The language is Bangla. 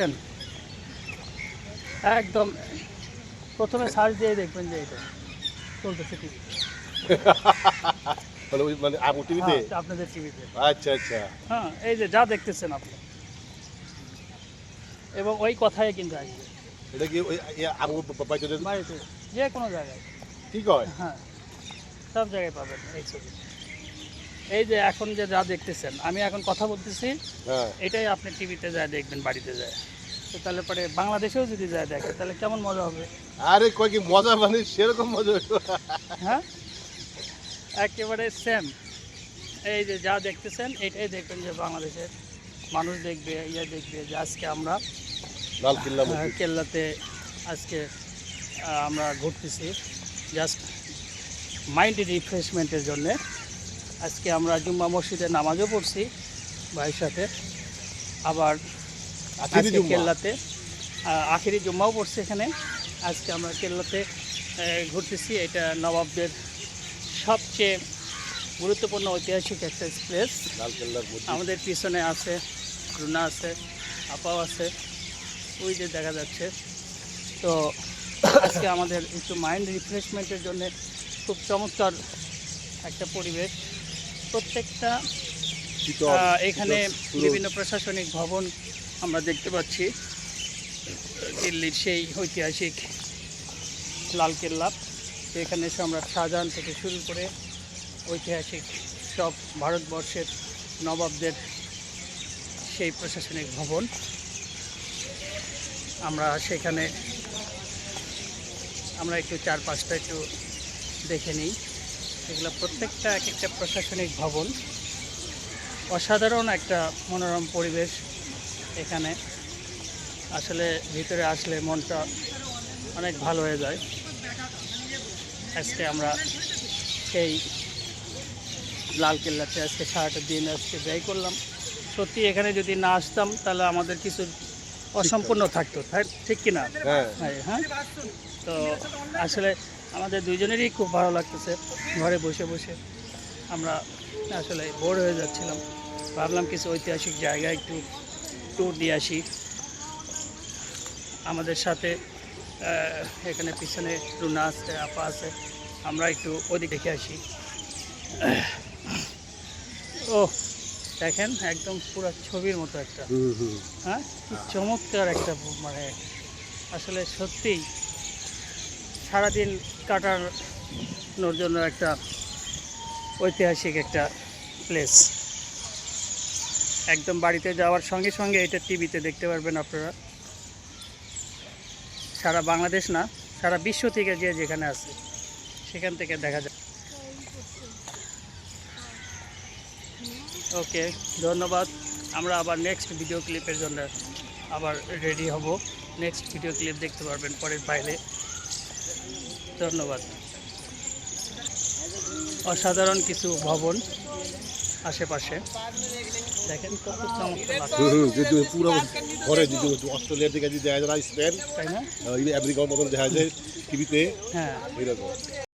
দেখবেন একদম প্রথমে সার্চ দিয়ে দেখবেন যে এটা চলতেছে টিভি মানে আপু টিভিতে আপনাদের টিভিতে। আচ্ছা আচ্ছা হ্যাঁ, এই যে যা দেখতেছেন আপনি এবং ওই কথাই কিন্তু আসবে এটা কি ওই আপু বাড়িতে বাড়িতে যে কোনো জায়গায়। কি কয়? হ্যাঁ, সব জায়গায় পাবেন এই ছবি। এই যে এখন যে যা দেখতেছেন আমি এখন কথা বলতেছি, হ্যাঁ এটাই আপনি টিভিতে যায় দেখবেন, বাড়িতে যায়। তো তাহলে পরে বাংলাদেশেও যদি যায় দেখে তাহলে কেমন মজা হবে। আরে কয় কি মজা, মানে সেরকম মজা হইলো। হ্যাঁ, একেবারে সেম। এই যে যা দেখতেছেন এটাই দেখবেন যে বাংলাদেশের মানুষ দেখবে, দেখবে যে আজকে আমরা লাল কিল্লা কেল্লাতে আজকে আমরা ঘুরতেছি জাস্ট মাইন্ড রিফ্রেশমেন্টের জন্যে। আজকে আমরা জুম্মা মসজিদে নামাজও পড়ছি ভাইয়ের সাথে, আবার আজকে কেল্লাতে আখেরি জুম্মাও পড়ছি এখানে। আজকে আমরা কেল্লাতে ঘুরতেছি। এটা নবাবদের সবচেয়ে গুরুত্বপূর্ণ ঐতিহাসিক একটা প্লেস। আমাদের পিছনে আছে রুনা আছে, আপাও আছে, ওই যে দেখা যাচ্ছে। তো আজকে আমাদের একটু মাইন্ড রিফ্রেশমেন্টের জন্য খুব চমৎকার একটা পরিবেশ। প্রত্যেকটা এখানে বিভিন্ন প্রশাসনিক ভবন আমরা দেখতে পাচ্ছি। দিল্লির সেই ঐতিহাসিক লালকেল্লা, এখানে সম্রাট শাহজাহান থেকে শুরু করে ঐতিহাসিক সব ভারতবর্ষের নবাবদের সেই প্রশাসনিক ভবন। আমরা সেখানে আমরা একটু চারপাশটা একটু দেখে নিই। এগুলো প্রত্যেকটা এক একটা প্রশাসনিক ভবন। অসাধারণ একটা মনোরম পরিবেশ এখানে। আসলে ভিতরে আসলে মনটা অনেক ভালো হয়ে যায়। আজকে আমরা সেই লালকেল্লাতে আজকে সারাটা দিন আজকে ব্যয় করলাম। সত্যি এখানে যদি না আসতাম তাহলে আমাদের কিছু অসম্পূর্ণ থাকতো, ঠিক কিনা? হ্যাঁ, তো আসলে আমাদের দুইজনেরই খুব ভালো লাগতেছে। ঘরে বসে বসে আমরা আসলে বোর হয়ে যাচ্ছিলাম, ভাবলাম কিছু ঐতিহাসিক জায়গায় একটু ট্যুর দিয়ে আসি। আমাদের সাথে এখানে পিছনে রুনা আছে, আপা আছে, আমরা একটু ওদিক দেখে আসি। ও দেখেন একদম পুরো ছবির মতো একটা, হ্যাঁ, চমৎকার একটা, মানে আসলে সত্যিই সারাদিন কাটানোর জন্য একটা ঐতিহাসিক একটা প্লেস। একদম বাড়িতে যাওয়ার সঙ্গে সঙ্গে এটা টিভিতে দেখতে পারবেন আপনারা। সারা বাংলাদেশ না, সারা বিশ্ব থেকে যে যেখানে আছে সেখান থেকে দেখা যায়। ওকে, ধন্যবাদ। আমরা আবার নেক্সট ভিডিও ক্লিপের জন্য আবার রেডি হব। নেক্সট ভিডিও ক্লিপ দেখতে পারবেন পরের ফাইলে। ধন্যবাদ। অসাধারণ কিছু ভবন আশেপাশে দেখেন, কত চমৎকার লাগছে। পুরো ঘরে যদি অস্ট্রেলিয়ার দিকে যদি দেখা যায়, স্পেন, তাই না? আমেরিকার মতন দেখা যায় টিভিতে, হ্যাঁ, এরকম।